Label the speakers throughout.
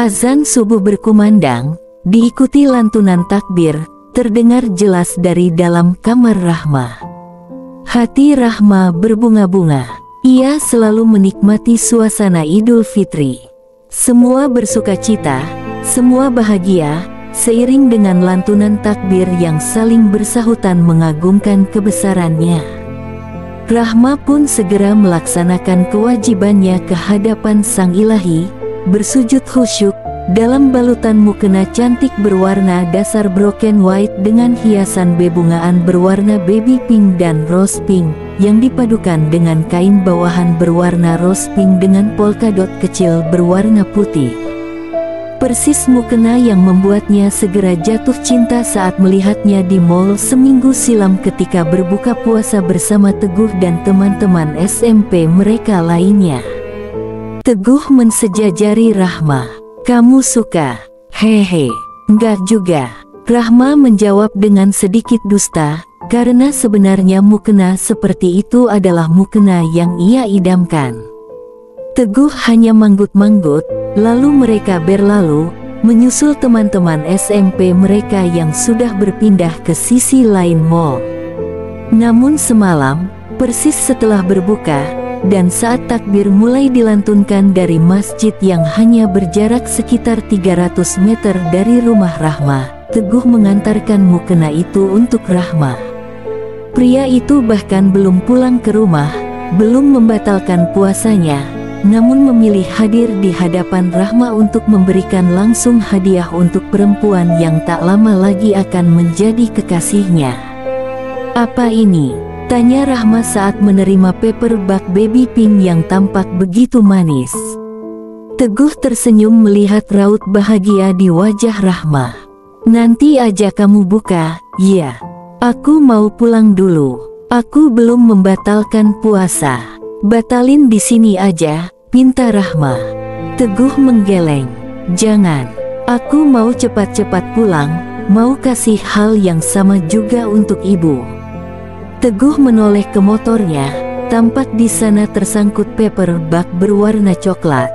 Speaker 1: Azan subuh berkumandang, diikuti lantunan takbir, terdengar jelas dari dalam kamar Rahma. Hati Rahma berbunga-bunga. Ia selalu menikmati suasana Idul Fitri. Semua bersukacita, semua bahagia, seiring dengan lantunan takbir yang saling bersahutan mengagungkan kebesarannya. Rahma pun segera melaksanakan kewajibannya ke hadapan Sang Ilahi, bersujud khusyuk dalam balutan mukena cantik berwarna dasar broken white dengan hiasan bebungaan berwarna baby pink dan rose pink, yang dipadukan dengan kain bawahan berwarna rose pink dengan polkadot kecil berwarna putih. Persis mukena yang membuatnya segera jatuh cinta saat melihatnya di mall seminggu silam ketika berbuka puasa bersama Teguh dan teman-teman SMP mereka lainnya. Teguh mensejajari Rahma. "Kamu suka?" "Hehe, enggak juga." Rahma menjawab dengan sedikit dusta, karena sebenarnya mukena seperti itu adalah mukena yang ia idamkan. Teguh hanya manggut-manggut, lalu mereka berlalu, menyusul teman-teman SMP mereka yang sudah berpindah ke sisi lain mall. Namun semalam, persis setelah berbuka, dan saat takbir mulai dilantunkan dari masjid yang hanya berjarak sekitar 300 meter dari rumah Rahma, Teguh mengantarkan mukena itu untuk Rahma. Pria itu bahkan belum pulang ke rumah, belum membatalkan puasanya, namun memilih hadir di hadapan Rahma untuk memberikan langsung hadiah untuk perempuan yang tak lama lagi akan menjadi kekasihnya. "Apa ini?" tanya Rahma saat menerima paper bag baby pink yang tampak begitu manis. Teguh tersenyum melihat raut bahagia di wajah Rahma. "Nanti aja kamu buka, ya. Aku mau pulang dulu. Aku belum membatalkan puasa." "Batalin di sini aja," pinta Rahma. Teguh menggeleng. "Jangan. Aku mau cepat-cepat pulang, mau kasih hal yang sama juga untuk ibu." Teguh menoleh ke motornya, tampak di sana tersangkut paper bag berwarna coklat.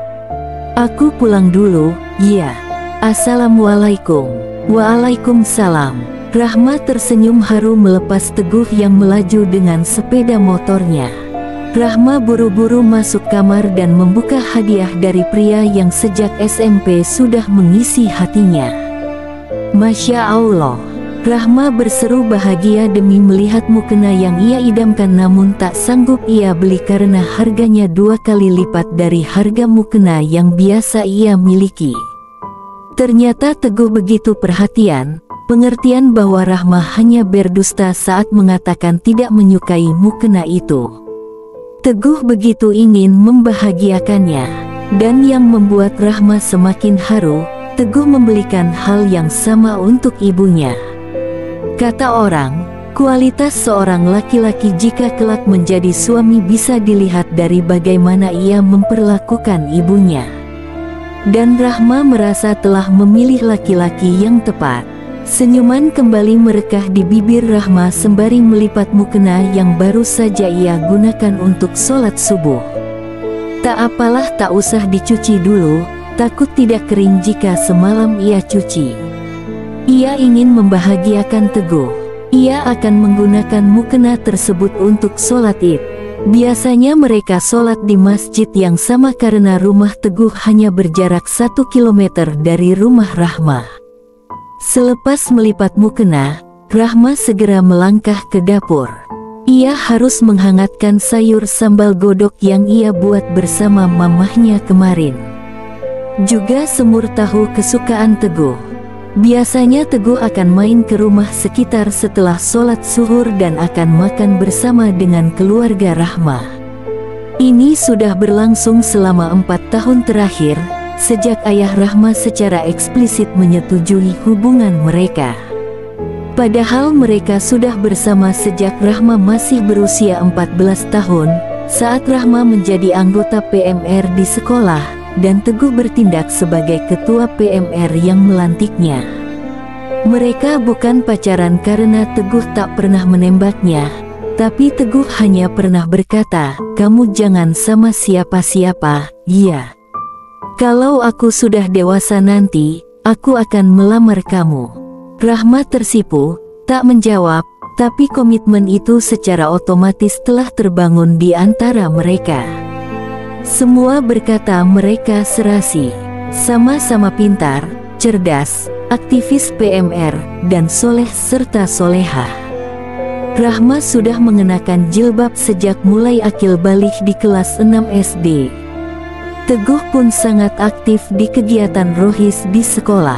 Speaker 1: "Aku pulang dulu, ya. Assalamualaikum." "Waalaikumsalam." Rahma tersenyum haru melepas Teguh yang melaju dengan sepeda motornya. Rahma buru-buru masuk kamar dan membuka hadiah dari pria yang sejak SMP sudah mengisi hatinya. "Masya Allah." Rahma berseru bahagia demi melihat mukena yang ia idamkan, namun tak sanggup ia beli karena harganya 2 kali lipat dari harga mukena yang biasa ia miliki. Ternyata Teguh begitu perhatian, pengertian bahwa Rahma hanya berdusta saat mengatakan tidak menyukai mukena itu. Teguh begitu ingin membahagiakannya, dan yang membuat Rahma semakin haru, Teguh membelikan hal yang sama untuk ibunya. Kata orang, kualitas seorang laki-laki jika kelak menjadi suami bisa dilihat dari bagaimana ia memperlakukan ibunya. Dan Rahma merasa telah memilih laki-laki yang tepat. Senyuman kembali merekah di bibir Rahma sembari melipat mukena yang baru saja ia gunakan untuk sholat subuh. Tak apalah, tak usah dicuci dulu, takut tidak kering jika semalam ia cuci. Ia ingin membahagiakan Teguh. Ia akan menggunakan mukena tersebut untuk sholat Id. Biasanya mereka sholat di masjid yang sama karena rumah Teguh hanya berjarak 1 kilometer dari rumah Rahma. Selepas melipat mukena, Rahma segera melangkah ke dapur. Ia harus menghangatkan sayur sambal godok yang ia buat bersama mamahnya kemarin. Juga semur tahu kesukaan Teguh. Biasanya Teguh akan main ke rumah sekitar setelah sholat zuhur dan akan makan bersama dengan keluarga Rahma. Ini sudah berlangsung selama 4 tahun terakhir, sejak ayah Rahma secara eksplisit menyetujui hubungan mereka. Padahal mereka sudah bersama sejak Rahma masih berusia 14 tahun, saat Rahma menjadi anggota PMR di sekolah, dan Teguh bertindak sebagai ketua PMR yang melantiknya. Mereka bukan pacaran karena Teguh tak pernah menembaknya, tapi Teguh hanya pernah berkata, "Kamu jangan sama siapa-siapa, ya." Kalau aku sudah dewasa nanti, aku akan melamar kamu. Rahma tersipu, tak menjawab, tapi komitmen itu secara otomatis telah terbangun di antara mereka. Semua berkata mereka serasi, sama-sama pintar, cerdas, aktivis PMR, dan soleh serta solehah. Rahma sudah mengenakan jilbab sejak mulai akil balik di kelas 6 SD. Teguh pun sangat aktif di kegiatan rohis di sekolah.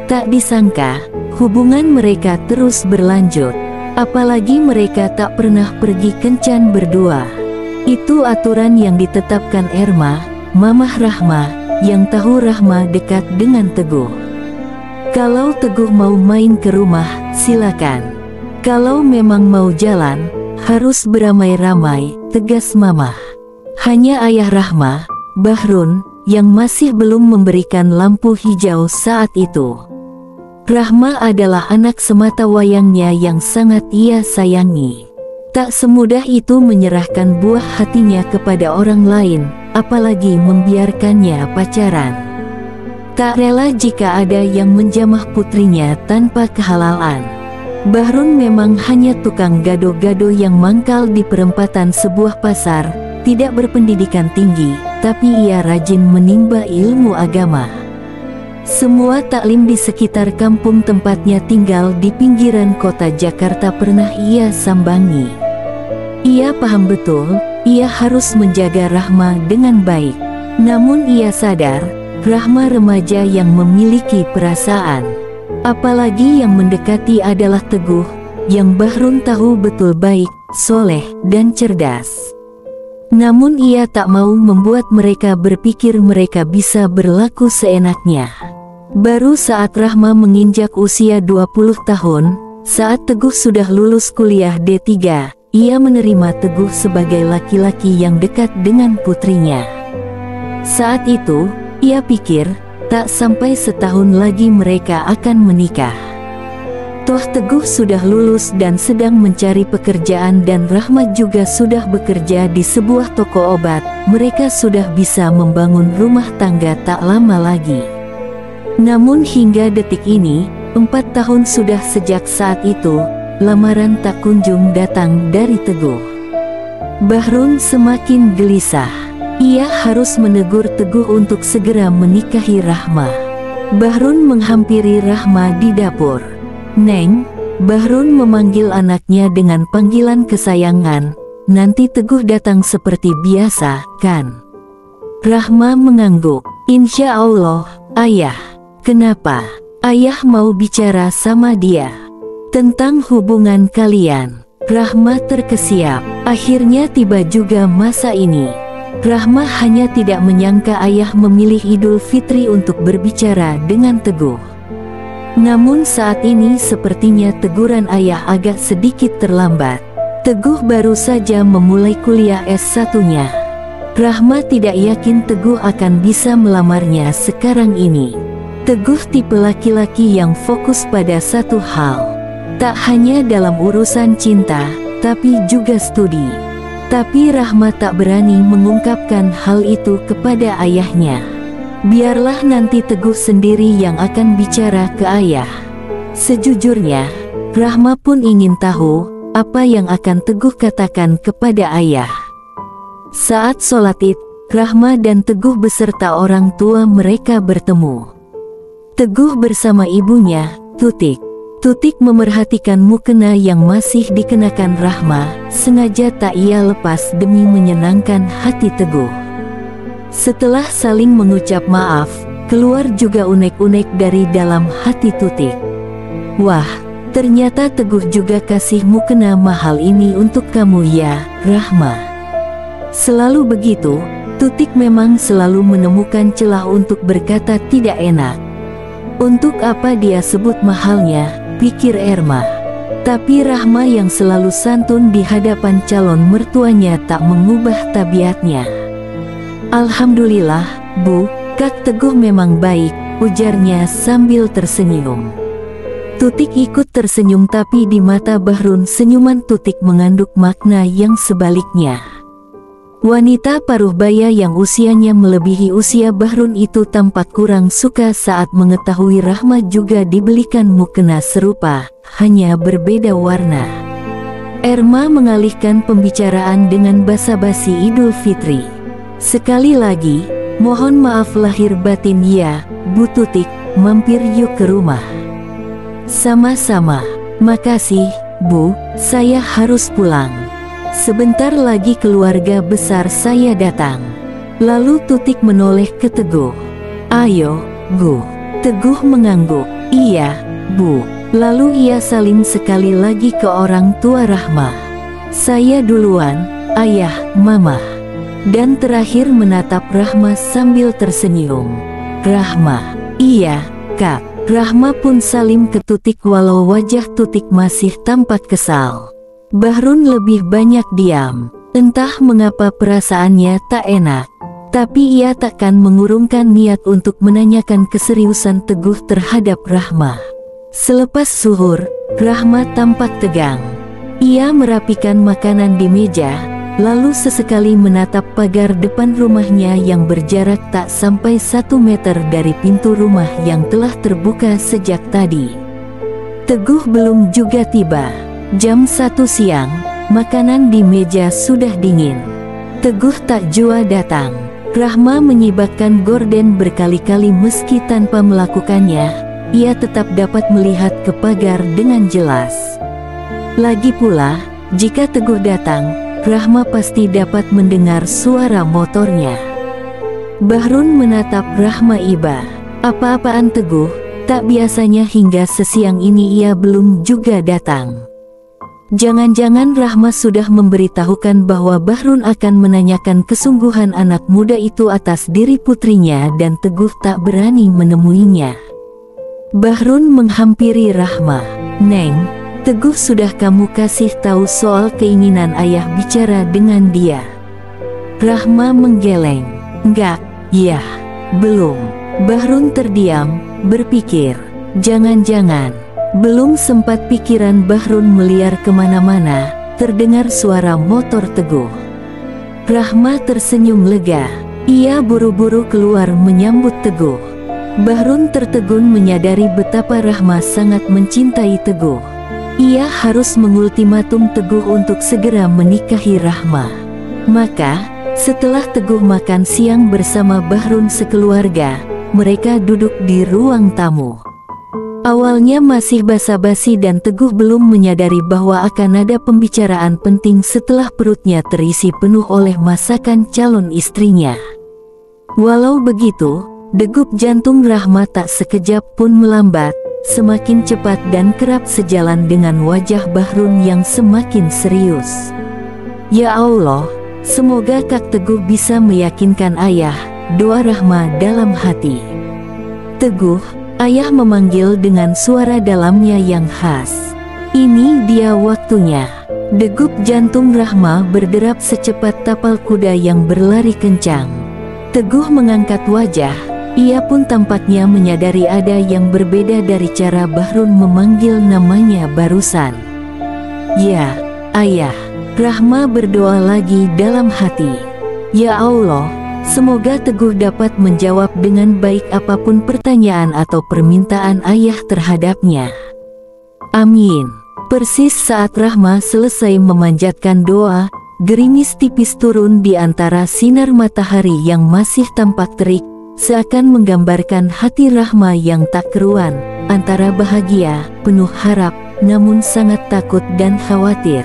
Speaker 1: Tak disangka, hubungan mereka terus berlanjut. Apalagi mereka tak pernah pergi kencan berdua. Itu aturan yang ditetapkan Erma, Mamah Rahma, yang tahu Rahma dekat dengan Teguh. Kalau Teguh mau main ke rumah, silakan. Kalau memang mau jalan, harus beramai-ramai, tegas Mamah. Hanya ayah Rahma, Bahrun, yang masih belum memberikan lampu hijau saat itu. Rahma adalah anak semata wayangnya yang sangat ia sayangi. Tak semudah itu menyerahkan buah hatinya kepada orang lain, apalagi membiarkannya pacaran. Tak rela jika ada yang menjamah putrinya tanpa kehalalan. Bahrun memang hanya tukang gado-gado yang mangkal di perempatan sebuah pasar, tidak berpendidikan tinggi, tapi ia rajin menimba ilmu agama. Semua taklim di sekitar kampung tempatnya tinggal di pinggiran kota Jakarta pernah ia sambangi. Ia paham betul, ia harus menjaga Rahma dengan baik. Namun ia sadar, Rahma remaja yang memiliki perasaan. Apalagi yang mendekati adalah Teguh, yang Bahrun tahu betul baik, soleh, dan cerdas. Namun ia tak mau membuat mereka berpikir mereka bisa berlaku seenaknya. Baru saat Rahma menginjak usia 20 tahun, saat Teguh sudah lulus kuliah D3, ia menerima Teguh sebagai laki-laki yang dekat dengan putrinya. Saat itu, ia pikir, tak sampai setahun lagi mereka akan menikah. Toh Teguh sudah lulus dan sedang mencari pekerjaan dan Rahma juga sudah bekerja di sebuah toko obat. Mereka sudah bisa membangun rumah tangga tak lama lagi. Namun hingga detik ini, 4 tahun sudah sejak saat itu, lamaran tak kunjung datang dari Teguh. Bahrun semakin gelisah. Ia harus menegur Teguh untuk segera menikahi Rahma. Bahrun menghampiri Rahma di dapur. "Neng," Bahrun memanggil anaknya dengan panggilan kesayangan, "nanti Teguh datang seperti biasa, kan?" Rahma mengangguk. "Insya Allah, Ayah." "Kenapa?" "Ayah mau bicara sama dia tentang hubungan kalian." Rahma terkesiap. Akhirnya tiba juga masa ini. Rahma hanya tidak menyangka ayah memilih Idul Fitri untuk berbicara dengan Teguh. Namun saat ini sepertinya teguran ayah agak sedikit terlambat. Teguh baru saja memulai kuliah S1-nya. Rahma tidak yakin Teguh akan bisa melamarnya sekarang ini. Teguh tipe laki-laki yang fokus pada satu hal. Tak hanya dalam urusan cinta, tapi juga studi. Tapi Rahma tak berani mengungkapkan hal itu kepada ayahnya. Biarlah nanti Teguh sendiri yang akan bicara ke ayah. Sejujurnya, Rahma pun ingin tahu apa yang akan Teguh katakan kepada ayah. Saat sholat Id, Rahma dan Teguh beserta orang tua mereka bertemu. Teguh bersama ibunya, Tutik. Tutik memerhatikan mukena yang masih dikenakan Rahma, sengaja tak ia lepas demi menyenangkan hati Teguh. Setelah saling mengucap maaf, keluar juga unek-unek dari dalam hati Tutik. "Wah, ternyata Teguh juga kasih mukena mahal ini untuk kamu ya, Rahma." Selalu begitu, Tutik memang selalu menemukan celah untuk berkata tidak enak. Untuk apa dia sebut mahalnya, pikir Erma. Tapi Rahma yang selalu santun di hadapan calon mertuanya tak mengubah tabiatnya. "Alhamdulillah, Bu, Kak Teguh memang baik," ujarnya sambil tersenyum. Tutik ikut tersenyum tapi di mata Bahrun senyuman Tutik mengandung makna yang sebaliknya. Wanita paruh baya yang usianya melebihi usia Bahrun itu tampak kurang suka saat mengetahui Rahma juga dibelikan mukena serupa, hanya berbeda warna. Erma mengalihkan pembicaraan dengan basa-basi Idul Fitri. Sekali lagi, mohon maaf lahir batin ya, Bu Tutik, mampir yuk ke rumah. Sama-sama, makasih, Bu, saya harus pulang. Sebentar lagi keluarga besar saya datang. Lalu Tutik menoleh ke Teguh. Ayo, Bu. Teguh mengangguk. Iya, Bu. Lalu ia salim sekali lagi ke orang tua Rahma. Saya duluan, Ayah, Mama. Dan terakhir menatap Rahma sambil tersenyum. Rahma. Iya, Kak. Rahma pun salim ke Tutik walau wajah Tutik masih tampak kesal. Bahrun lebih banyak diam. Entah mengapa perasaannya tak enak. Tapi ia takkan mengurungkan niat untuk menanyakan keseriusan Teguh terhadap Rahma. Selepas zuhur, Rahma tampak tegang. Ia merapikan makanan di meja, lalu sesekali menatap pagar depan rumahnya yang berjarak tak sampai 1 meter dari pintu rumah yang telah terbuka sejak tadi. Teguh belum juga tiba. Jam 1 siang, makanan di meja sudah dingin. Teguh tak jua datang. Rahma menyibakkan gorden berkali-kali meski tanpa melakukannya, ia tetap dapat melihat ke pagar dengan jelas. Lagi pula, jika Teguh datang, Rahma pasti dapat mendengar suara motornya. Bahrun menatap Rahma iba. Apa-apaan Teguh, tak biasanya hingga sesiang ini ia belum juga datang. Jangan-jangan Rahma sudah memberitahukan bahwa Bahrun akan menanyakan kesungguhan anak muda itu atas diri putrinya dan Teguh tak berani menemuinya. Bahrun menghampiri Rahma. Neng, Teguh sudah kamu kasih tahu soal keinginan ayah bicara dengan dia? Rahma menggeleng. Enggak, ya, belum. Bahrun terdiam, berpikir. Jangan-jangan. Belum sempat pikiran Bahrun meliar kemana-mana, terdengar suara motor Teguh. Rahma tersenyum lega. Ia buru-buru keluar menyambut Teguh. Bahrun tertegun menyadari betapa Rahma sangat mencintai Teguh. Ia harus mengultimatum Teguh untuk segera menikahi Rahma. Maka, setelah Teguh makan siang bersama Bahrun sekeluarga, mereka duduk di ruang tamu. Awalnya masih basa-basi dan Teguh belum menyadari bahwa akan ada pembicaraan penting setelah perutnya terisi penuh oleh masakan calon istrinya. Walau begitu, degup jantung Rahma tak sekejap pun melambat, semakin cepat dan kerap sejalan dengan wajah Bahrun yang semakin serius. Ya Allah, semoga Kak Teguh bisa meyakinkan ayah, doa Rahma dalam hati. Teguh, ayah memanggil dengan suara dalamnya yang khas. Ini dia waktunya. Degup jantung Rahma berderap secepat tapal kuda yang berlari kencang. Teguh mengangkat wajah. Ia pun tampaknya menyadari ada yang berbeda dari cara Bahrun memanggil namanya barusan. Ya, ayah. Rahma berdoa lagi dalam hati. Ya Allah, semoga Teguh dapat menjawab dengan baik apapun pertanyaan atau permintaan ayah terhadapnya. Amin. Persis saat Rahma selesai memanjatkan doa, gerimis tipis turun di antara sinar matahari yang masih tampak terik, seakan menggambarkan hati Rahma yang tak keruan, antara bahagia, penuh harap, namun sangat takut dan khawatir.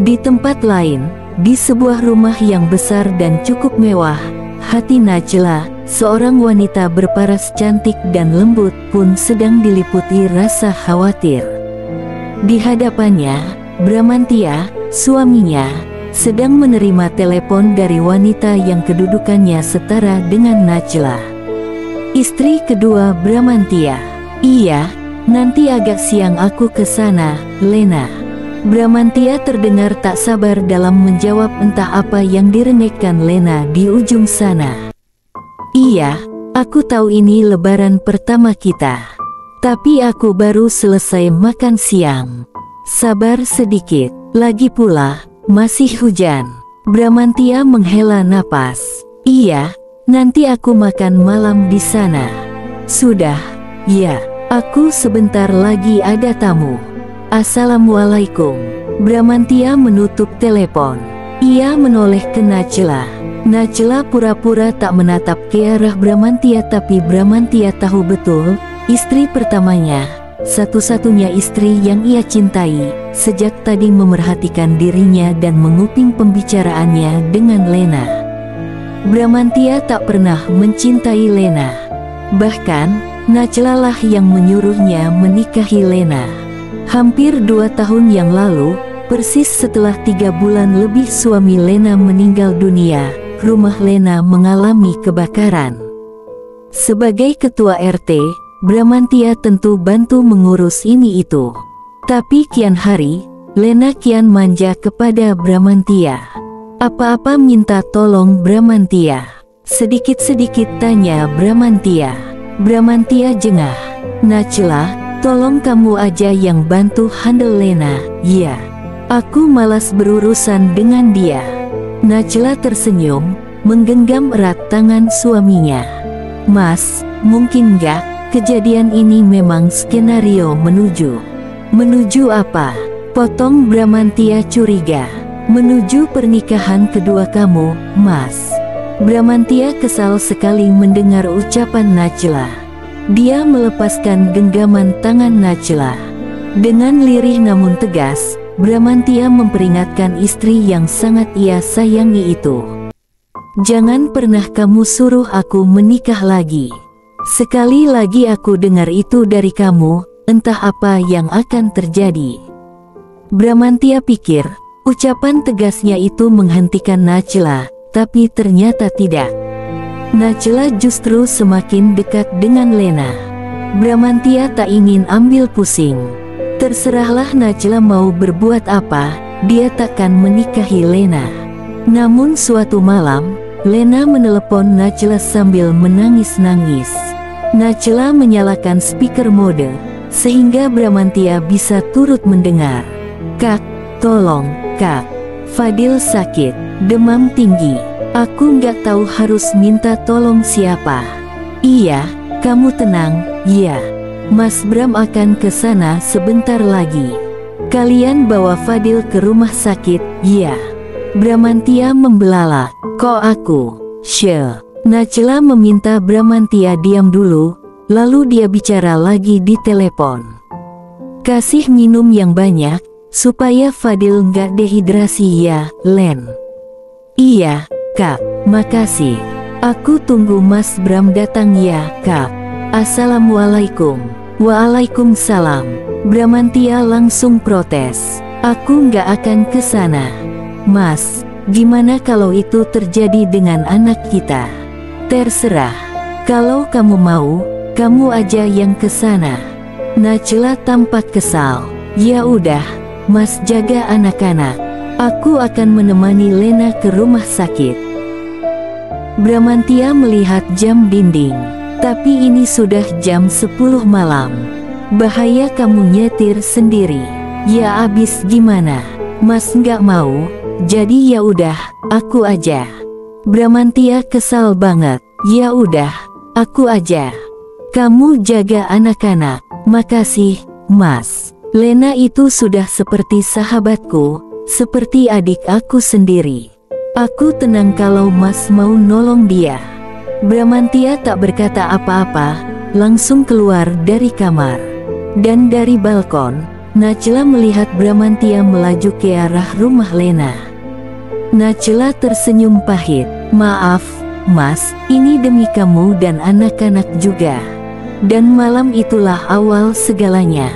Speaker 1: Di tempat lain, di sebuah rumah yang besar dan cukup mewah, hati Najla, seorang wanita berparas cantik dan lembut pun sedang diliputi rasa khawatir. Di hadapannya, Bramantia, suaminya, sedang menerima telepon dari wanita yang kedudukannya setara dengan Najla. Istri kedua Bramantia. Iya, nanti agak siang aku ke sana, Lena. Bramantia terdengar tak sabar dalam menjawab entah apa yang direngekkan Lena di ujung sana. Iya, aku tahu ini lebaran pertama kita. Tapi aku baru selesai makan siang. Sabar sedikit. Lagi pula, masih hujan. Bramantia menghela napas. Iya, nanti aku makan malam di sana. Sudah, ya, aku sebentar lagi ada tamu. Assalamualaikum. Bramantia menutup telepon. Ia menoleh ke Najla. Najla pura-pura tak menatap ke arah Bramantia, tapi Bramantia tahu betul, istri pertamanya, satu-satunya istri yang ia cintai, sejak tadi memerhatikan dirinya dan menguping pembicaraannya dengan Lena. Bramantia tak pernah mencintai Lena. Bahkan, Najla lah yang menyuruhnya menikahi Lena. Hampir 2 tahun yang lalu, persis setelah 3 bulan lebih suami Lena meninggal dunia, rumah Lena mengalami kebakaran. Sebagai ketua RT, Bramantia tentu bantu mengurus ini itu. Tapi kian hari, Lena kian manja kepada Bramantia. Apa-apa minta tolong Bramantia. Sedikit-sedikit tanya Bramantia. Bramantia jengah. Najla, tolong kamu aja yang bantu handle Lena. Ya, aku malas berurusan dengan dia. Najla tersenyum, menggenggam erat tangan suaminya. Mas, mungkin nggak? Kejadian ini memang skenario menuju. Menuju apa? Potong Bramantia curiga. Menuju pernikahan kedua kamu, Mas. Bramantia kesal sekali mendengar ucapan Najla. Dia melepaskan genggaman tangan Najla. Dengan lirih namun tegas, Bramantia memperingatkan istri yang sangat ia sayangi itu. Jangan pernah kamu suruh aku menikah lagi. Sekali lagi aku dengar itu dari kamu, entah apa yang akan terjadi. Bramantia pikir, ucapan tegasnya itu menghentikan Najla, tapi ternyata tidak. Najla justru semakin dekat dengan Lena. Bramantia tak ingin ambil pusing. Terserahlah Najla mau berbuat apa, dia takkan menikahi Lena. Namun suatu malam, Lena menelepon Najla sambil menangis-nangis. Najla menyalakan speaker mode, sehingga Bramantia bisa turut mendengar. Kak, tolong, Kak. Fadil sakit, demam tinggi. Aku nggak tahu harus minta tolong siapa. Iya, kamu tenang, ya. Mas Bram akan ke sana sebentar lagi. Kalian bawa Fadil ke rumah sakit, ya. Bramantia membelalak. Kok aku? Najla meminta Bramantia diam dulu, lalu dia bicara lagi di telepon. Kasih minum yang banyak, supaya Fadil nggak dehidrasi ya, Len. Iya, Kak, makasih. Aku tunggu Mas Bram datang ya, Kak. Assalamualaikum. Waalaikumsalam. Bramantia langsung protes. Aku nggak akan ke sana. Mas, gimana kalau itu terjadi dengan anak kita? Terserah. Kalau kamu mau, kamu aja yang ke sana. Najla tampak kesal. Ya udah, Mas jaga anak-anak. Aku akan menemani Lena ke rumah sakit. Bramantia melihat jam dinding. Tapi ini sudah jam 10 malam. Bahaya kamu nyetir sendiri. Ya abis gimana? Mas nggak mau, jadi ya udah, aku aja. Bramantia kesal banget. Ya udah, aku aja. Kamu jaga anak-anak. Makasih, Mas. Lena itu sudah seperti sahabatku, seperti adik aku sendiri. Aku tenang kalau Mas mau nolong dia. Bramantia tak berkata apa-apa, langsung keluar dari kamar. Dan dari balkon, Najla melihat Bramantia melaju ke arah rumah Lena. Najla tersenyum pahit. Maaf, Mas, ini demi kamu dan anak-anak juga. Dan malam itulah awal segalanya.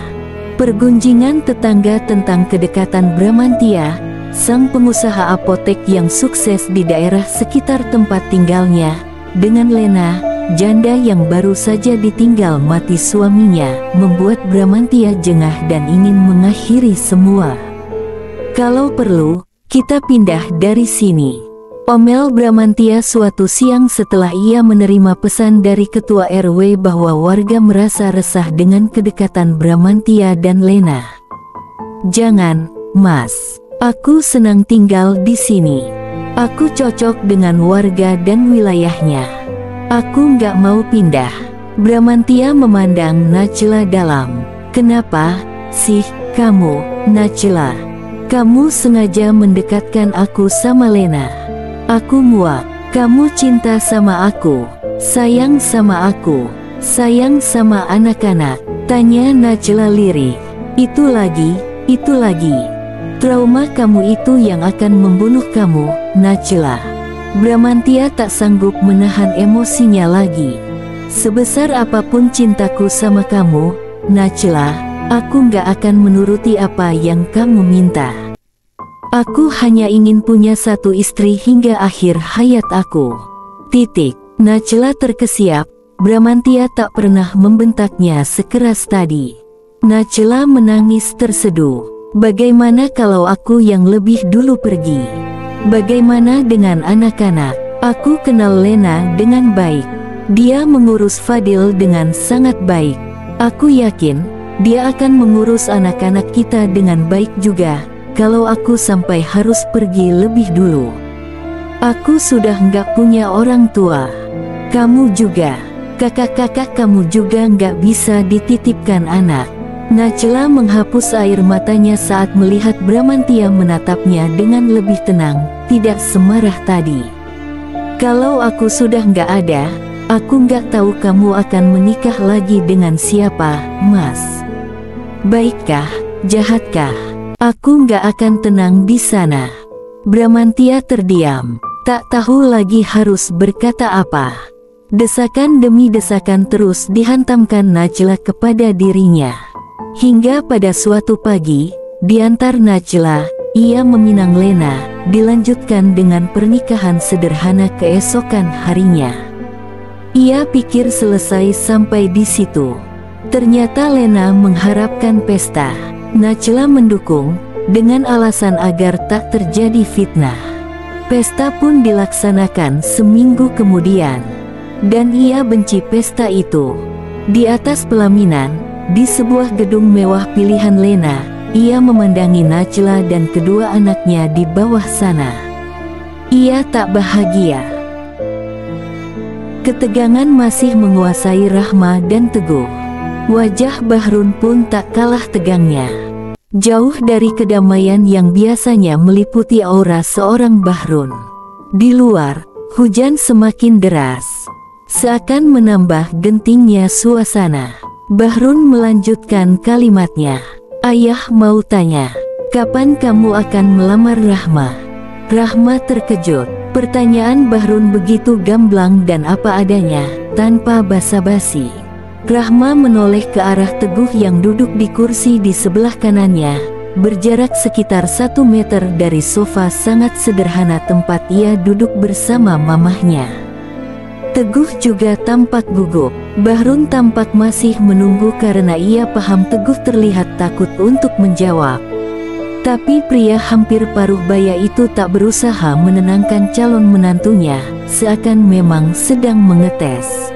Speaker 1: Pergunjingan tetangga tentang kedekatan Bramantia, sang pengusaha apotek yang sukses di daerah sekitar tempat tinggalnya, dengan Lena, janda yang baru saja ditinggal mati suaminya, membuat Bramantia jengah dan ingin mengakhiri semua. Kalau perlu, kita pindah dari sini. Omel Bramantia suatu siang setelah ia menerima pesan dari ketua RW bahwa warga merasa resah dengan kedekatan Bramantia dan Lena. Jangan, Mas. Aku senang tinggal di sini. Aku cocok dengan warga dan wilayahnya. Aku nggak mau pindah. Bramantya memandang Nachila dalam. Kenapa sih kamu, Nachila? Kamu sengaja mendekatkan aku sama Lena. Aku muak. Kamu cinta sama aku, sayang sama aku, sayang sama anak-anak, tanya Nachila lirik. Itu lagi. Trauma kamu itu yang akan membunuh kamu, Nachila. Bramantya tak sanggup menahan emosinya lagi. Sebesar apapun cintaku sama kamu, Nachila, aku gak akan menuruti apa yang kamu minta. Aku hanya ingin punya satu istri hingga akhir hayat aku. Titik. Nachila terkesiap. Bramantya tak pernah membentaknya sekeras tadi. Nachila menangis terseduh. Bagaimana kalau aku yang lebih dulu pergi? Bagaimana dengan anak-anak? Aku kenal Lena dengan baik. Dia mengurus Fadil dengan sangat baik. Aku yakin dia akan mengurus anak-anak kita dengan baik juga. Kalau aku sampai harus pergi lebih dulu. Aku sudah nggak punya orang tua. Kamu juga. Kakak-kakak kamu juga nggak bisa dititipkan anak. Nachila menghapus air matanya saat melihat Bramantya menatapnya dengan lebih tenang, tidak semarah tadi. Kalau aku sudah nggak ada, aku nggak tahu kamu akan menikah lagi dengan siapa, Mas. Baikkah, jahatkah? Aku nggak akan tenang di sana. Bramantya terdiam, tak tahu lagi harus berkata apa. Desakan demi desakan terus dihantamkan Nachila kepada dirinya. Hingga pada suatu pagi, diantar Nachila, ia meminang Lena, dilanjutkan dengan pernikahan sederhana keesokan harinya. Ia pikir selesai sampai di situ. Ternyata Lena mengharapkan pesta. Nachila mendukung, dengan alasan agar tak terjadi fitnah. Pesta pun dilaksanakan seminggu kemudian. Dan ia benci pesta itu. Di atas pelaminan, di sebuah gedung mewah pilihan Lena, ia memandangi Nachila dan kedua anaknya di bawah sana. Ia tak bahagia. Ketegangan masih menguasai Rahma dan Teguh. Wajah Bahrun pun tak kalah tegangnya. Jauh dari kedamaian yang biasanya meliputi aura seorang Bahrun. Di luar, hujan semakin deras. Seakan menambah gentingnya suasana. Bahrun melanjutkan kalimatnya. Ayah mau tanya, kapan kamu akan melamar Rahma? Rahma terkejut. Pertanyaan Bahrun begitu gamblang dan apa adanya, tanpa basa-basi. Rahma menoleh ke arah Teguh yang duduk di kursi di sebelah kanannya, berjarak sekitar 1 meter dari sofa sangat sederhana tempat ia duduk bersama mamahnya. Teguh juga tampak gugup. Bahrun tampak masih menunggu karena ia paham Teguh terlihat takut untuk menjawab. Tapi pria hampir paruh baya itu tak berusaha menenangkan calon menantunya, seakan memang sedang mengetes.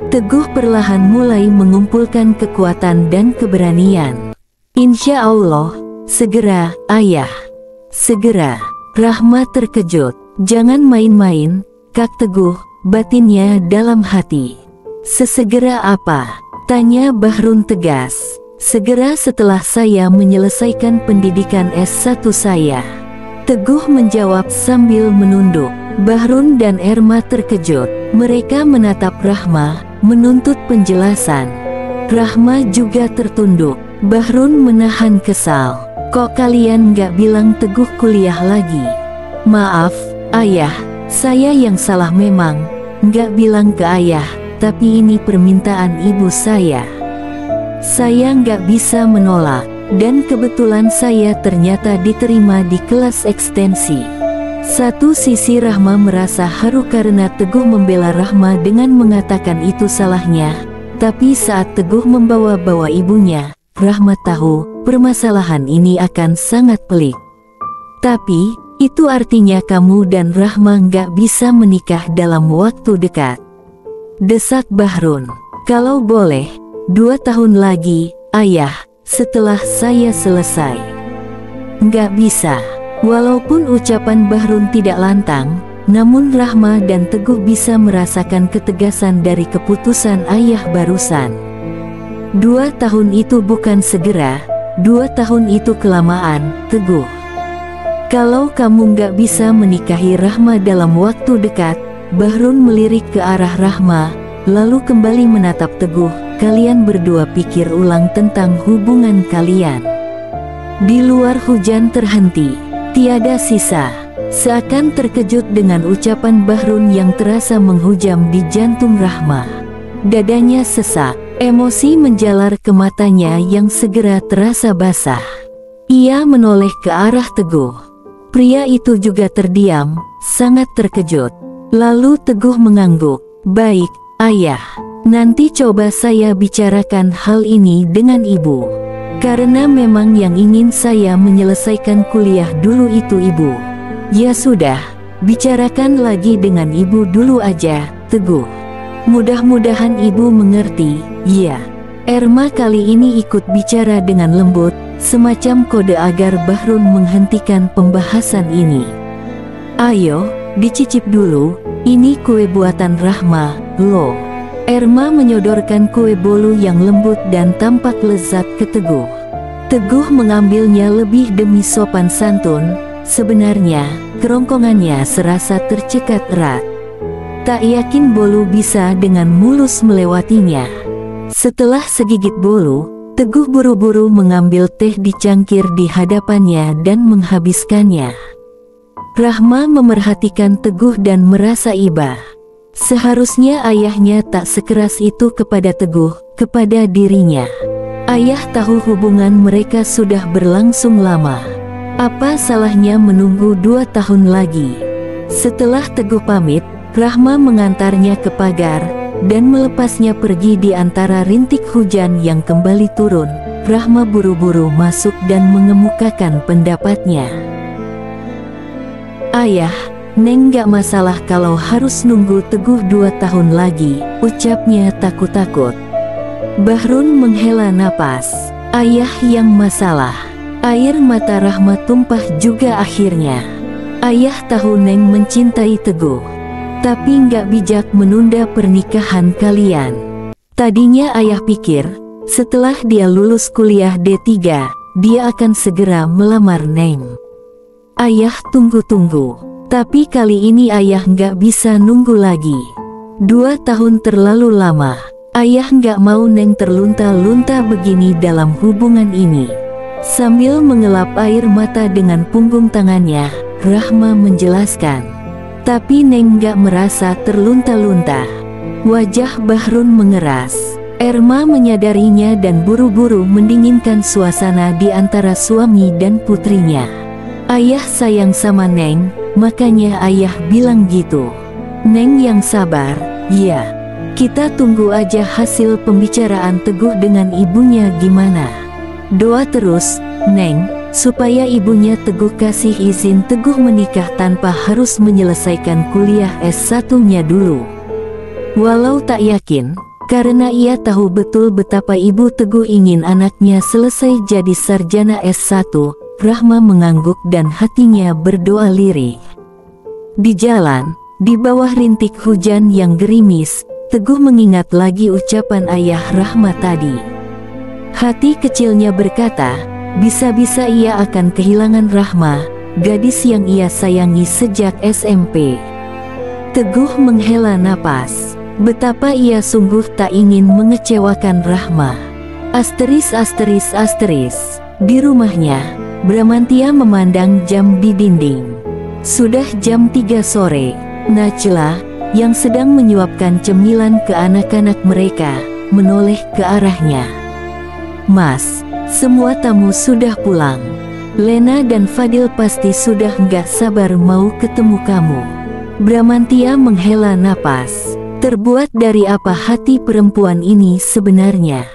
Speaker 1: Teguh perlahan mulai mengumpulkan kekuatan dan keberanian. Insya Allah, segera, ayah. Segera. Rahma terkejut. Jangan main-main, Kak Teguh, batinnya dalam hati. Sesegera apa? Tanya Bahrun tegas. Segera setelah saya menyelesaikan pendidikan S1 saya. Teguh menjawab sambil menunduk. Bahrun dan Erma terkejut. Mereka menatap Rahma, menuntut penjelasan. Rahma juga tertunduk. Bahrun menahan kesal. Kok kalian gak bilang Teguh kuliah lagi? Maaf, ayah, saya yang salah memang. Gak bilang ke ayah, tapi ini permintaan ibu saya. Saya gak bisa menolak. Dan kebetulan saya ternyata diterima di kelas ekstensi. Satu sisi Rahma merasa haru karena Teguh membela Rahma dengan mengatakan itu salahnya. Tapi saat Teguh membawa-bawa ibunya, Rahma tahu permasalahan ini akan sangat pelik. Tapi, itu artinya kamu dan Rahma nggak bisa menikah dalam waktu dekat. Desak Bahrun. Kalau boleh, 2 tahun lagi, ayah, setelah saya selesai. nggak bisa. Walaupun ucapan Bahrun tidak lantang, namun Rahma dan Teguh bisa merasakan ketegasan dari keputusan ayah barusan. 2 tahun itu bukan segera, 2 tahun itu kelamaan, Teguh. Kalau kamu nggak bisa menikahi Rahma dalam waktu dekat, Bahrun melirik ke arah Rahma, lalu kembali menatap Teguh. Kalian berdua pikir ulang tentang hubungan kalian. Di luar hujan terhenti, tiada sisa. Seakan terkejut dengan ucapan Bahrun yang terasa menghujam di jantung Rahma. Dadanya sesak, emosi menjalar ke matanya yang segera terasa basah. Ia menoleh ke arah Teguh. Pria itu juga terdiam, sangat terkejut. Lalu Teguh mengangguk. Baik, ayah. Nanti coba saya bicarakan hal ini dengan ibu. Karena memang yang ingin saya menyelesaikan kuliah dulu itu ibu. Ya sudah, bicarakan lagi dengan ibu dulu aja, Teguh. Mudah-mudahan ibu mengerti. Ya. Erma kali ini ikut bicara dengan lembut, semacam kode agar Bahrun menghentikan pembahasan ini. Ayo, dicicip dulu, ini kue buatan Rahma, loh. Erma menyodorkan kue bolu yang lembut dan tampak lezat ke Teguh. Teguh mengambilnya lebih demi sopan santun. Sebenarnya, kerongkongannya serasa tercekat erat. Tak yakin bolu bisa dengan mulus melewatinya. Setelah segigit bolu, Teguh buru-buru mengambil teh di cangkir di hadapannya dan menghabiskannya. Rahma memerhatikan Teguh dan merasa iba. Seharusnya ayahnya tak sekeras itu kepada Teguh, kepada dirinya. Ayah tahu hubungan mereka sudah berlangsung lama. Apa salahnya menunggu 2 tahun lagi? Setelah Teguh pamit, Rahma mengantarnya ke pagar, dan melepasnya pergi di antara rintik hujan yang kembali turun. Rahma buru-buru masuk dan mengemukakan pendapatnya. Ayah, Neng gak masalah kalau harus nunggu Teguh 2 tahun lagi, ucapnya takut-takut. Bahrun menghela napas. Ayah yang masalah. Air mata Rahma tumpah juga akhirnya. Ayah tahu Neng mencintai Teguh, tapi nggak bijak menunda pernikahan kalian. Tadinya ayah pikir, setelah dia lulus kuliah D3, dia akan segera melamar Neng. Ayah tunggu-tunggu, tapi kali ini ayah nggak bisa nunggu lagi. 2 tahun terlalu lama. Ayah nggak mau Neng terlunta-lunta begini dalam hubungan ini. Sambil mengelap air mata dengan punggung tangannya, Rahma menjelaskan. Tapi Neng gak merasa terlunta-lunta. Wajah Bahrun mengeras. Erma menyadarinya dan buru-buru mendinginkan suasana di antara suami dan putrinya. Ayah sayang sama Neng, makanya ayah bilang gitu. Neng yang sabar, ya. Kita tunggu aja hasil pembicaraan Teguh dengan ibunya gimana. Doa terus, Neng, supaya ibunya Teguh kasih izin Teguh menikah tanpa harus menyelesaikan kuliah S1-nya dulu. Walau tak yakin, karena ia tahu betul betapa ibu Teguh ingin anaknya selesai jadi sarjana S1, Rahma mengangguk dan hatinya berdoa lirih. Di jalan, di bawah rintik hujan yang gerimis, Teguh mengingat lagi ucapan ayah Rahma tadi. Hati kecilnya berkata, bisa-bisa ia akan kehilangan Rahma, gadis yang ia sayangi sejak SMP. Teguh menghela napas. Betapa ia sungguh tak ingin mengecewakan Rahma. Asteris. Di rumahnya, Bramantia memandang jam di dinding. Sudah jam 3 sore. Najla, yang sedang menyuapkan cemilan ke anak-anak mereka, menoleh ke arahnya. Mas, semua tamu sudah pulang. Lena dan Fadil pasti sudah nggak sabar mau ketemu kamu. Bramantia menghela napas. Terbuat dari apa hati perempuan ini sebenarnya?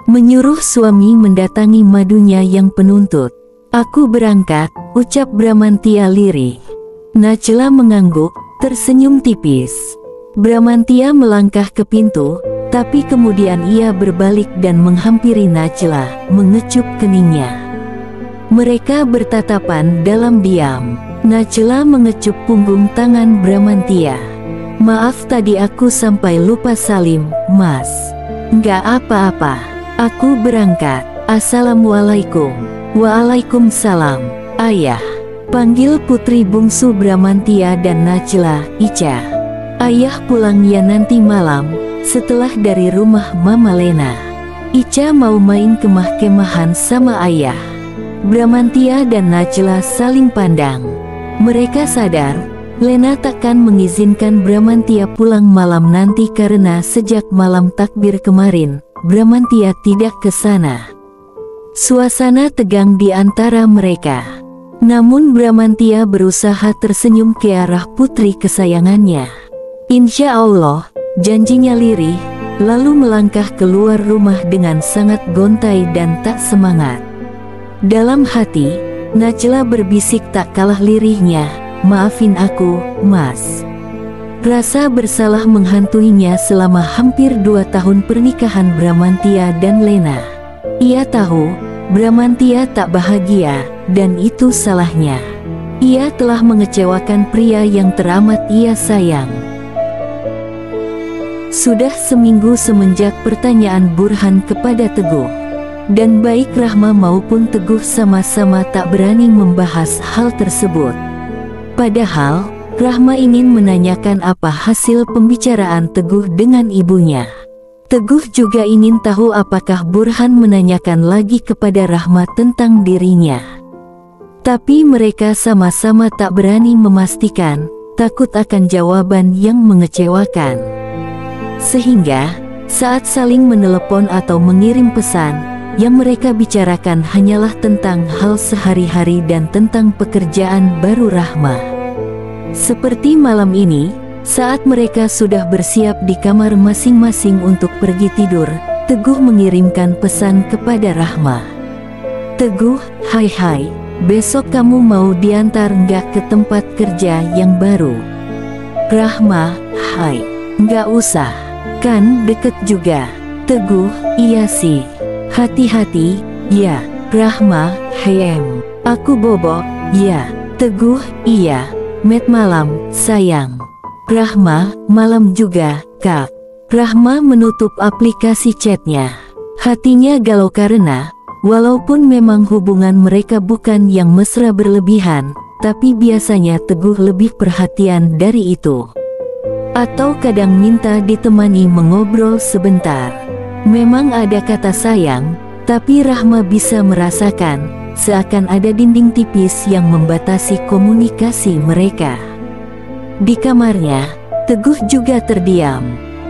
Speaker 1: Menyuruh suami mendatangi madunya yang penuntut. Aku berangkat, ucap Bramantia lirih. Najla mengangguk, tersenyum tipis. Bramantia melangkah ke pintu, tapi kemudian ia berbalik dan menghampiri Najla, mengecup keningnya. Mereka bertatapan dalam diam. Najla mengecup punggung tangan Bramantya. "Maaf tadi aku sampai lupa salim, Mas." "Nggak apa-apa. Aku berangkat. Assalamualaikum." "Waalaikumsalam, Ayah." Panggil putri bungsu Bramantya dan Najla, "Ica. Ayah pulang ya nanti malam, setelah dari rumah Mama Lena. Ica mau main kemah-kemahan sama ayah." Bramantya dan Najla saling pandang. Mereka sadar, Lena takkan mengizinkan Bramantya pulang malam nanti karena sejak malam takbir kemarin, Bramantya tidak ke sana. Suasana tegang di antara mereka. Namun Bramantya berusaha tersenyum ke arah putri kesayangannya. "Insya Allah," janjinya lirih, lalu melangkah keluar rumah dengan sangat gontai dan tak semangat. Dalam hati, Najla berbisik tak kalah lirihnya, "Maafin aku, Mas." Rasa bersalah menghantuinya selama hampir 2 tahun pernikahan Bramantya dan Lena. Ia tahu, Bramantya tak bahagia, dan itu salahnya. Ia telah mengecewakan pria yang teramat ia sayang. Sudah seminggu semenjak pertanyaan Burhan kepada Teguh. Dan baik Rahma maupun Teguh sama-sama tak berani membahas hal tersebut. Padahal, Rahma ingin menanyakan apa hasil pembicaraan Teguh dengan ibunya. Teguh juga ingin tahu apakah Burhan menanyakan lagi kepada Rahma tentang dirinya. Tapi mereka sama-sama tak berani memastikan, takut akan jawaban yang mengecewakan. Sehingga, saat saling menelepon atau mengirim pesan, yang mereka bicarakan hanyalah tentang hal sehari-hari dan tentang pekerjaan baru Rahma. Seperti malam ini, saat mereka sudah bersiap di kamar masing-masing untuk pergi tidur, Teguh mengirimkan pesan kepada Rahma. "Teguh, hai, besok kamu mau diantar nggak ke tempat kerja yang baru?" "Rahma, hai, nggak usah, kan deket juga." "Teguh, iya sih. Hati-hati, ya." "Rahma, aku bobo." "Ya." "Teguh, iya. Met malam, sayang." "Rahma, malam juga, Kak." Rahma menutup aplikasi chatnya. Hatinya galau karena, walaupun memang hubungan mereka bukan yang mesra berlebihan, tapi biasanya Teguh lebih perhatian dari itu. Atau kadang minta ditemani mengobrol sebentar. Memang ada kata sayang, tapi Rahma bisa merasakan, seakan ada dinding tipis yang membatasi komunikasi mereka. Di kamarnya, Teguh juga terdiam.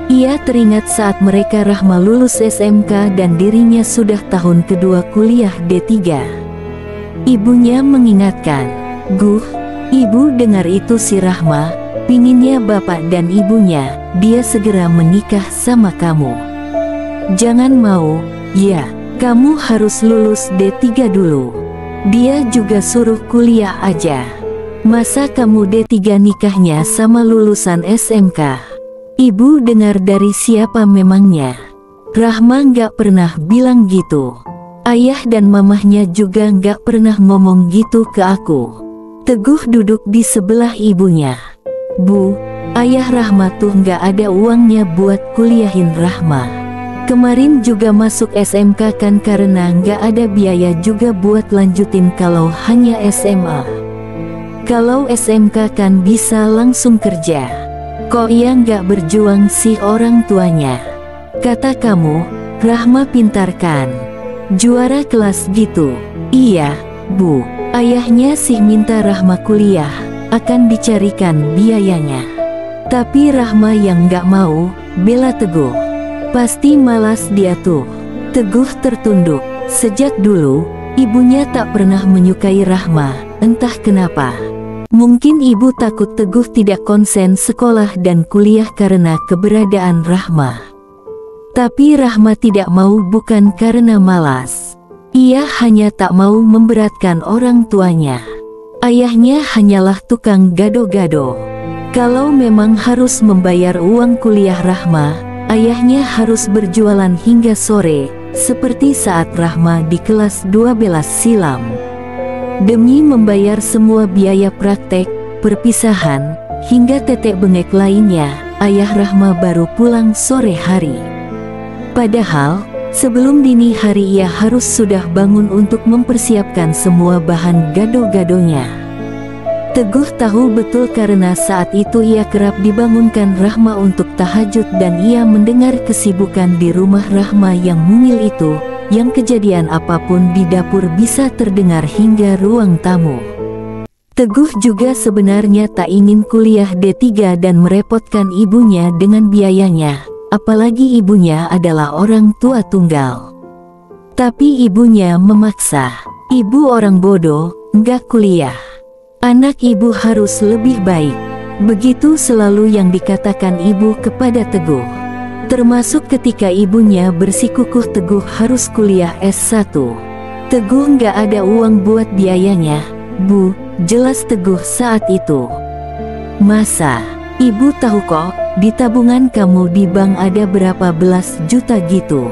Speaker 1: Ia teringat saat mereka Rahma lulus SMK dan dirinya sudah tahun kedua kuliah D3. Ibunya mengingatkan, "Guh, ibu dengar itu si Rahma, pinginnya bapak dan ibunya, dia segera menikah sama kamu. Jangan mau, ya, kamu harus lulus D3 dulu. Dia juga suruh kuliah aja. Masa kamu D3 nikahnya sama lulusan SMK?" Ibu dengar dari siapa memangnya? Rahma nggak pernah bilang gitu. Ayah dan mamahnya juga nggak pernah ngomong gitu ke aku. Teguh duduk di sebelah ibunya. "Bu, ayah Rahma tuh nggak ada uangnya buat kuliahin Rahma. Kemarin juga masuk SMK kan karena nggak ada biaya juga buat lanjutin kalau hanya SMA. Kalau SMK kan bisa langsung kerja. Kok ia nggak berjuang sih orang tuanya? Kata kamu, Rahma pintar kan? Juara kelas gitu." "Iya, Bu. Ayahnya sih minta Rahma kuliah, akan dicarikan biayanya. Tapi Rahma yang nggak mau," bela Teguh. "Pasti malas dia tuh." Teguh tertunduk. Sejak dulu, ibunya tak pernah menyukai Rahma, entah kenapa. Mungkin ibu takut Teguh tidak konsen sekolah dan kuliah karena keberadaan Rahma. Tapi Rahma tidak mau bukan karena malas. Ia hanya tak mau memberatkan orang tuanya. Ayahnya hanyalah tukang gado-gado. Kalau memang harus membayar uang kuliah Rahma, ayahnya harus berjualan hingga sore, seperti saat Rahma di kelas 12 silam. Demi membayar semua biaya praktek, perpisahan, hingga tetek bengek lainnya, ayah Rahma baru pulang sore hari. Padahal, sebelum dini hari ia harus sudah bangun untuk mempersiapkan semua bahan gado-gadonya. Teguh tahu betul karena saat itu ia kerap dibangunkan Rahma untuk tahajud dan ia mendengar kesibukan di rumah Rahma yang mungil itu, yang kejadian apapun di dapur bisa terdengar hingga ruang tamu. Teguh juga sebenarnya tak ingin kuliah D3 dan merepotkan ibunya dengan biayanya, apalagi ibunya adalah orang tua tunggal. Tapi ibunya memaksa. Ibu orang bodoh, nggak kuliah. Anak ibu harus lebih baik. Begitu selalu yang dikatakan ibu kepada Teguh. Termasuk ketika ibunya bersikukuh Teguh harus kuliah S1. Teguh nggak ada uang buat biayanya, Bu, jelas Teguh saat itu. Masa, ibu tahu kok, di tabungan kamu di bank ada berapa belas juta gitu.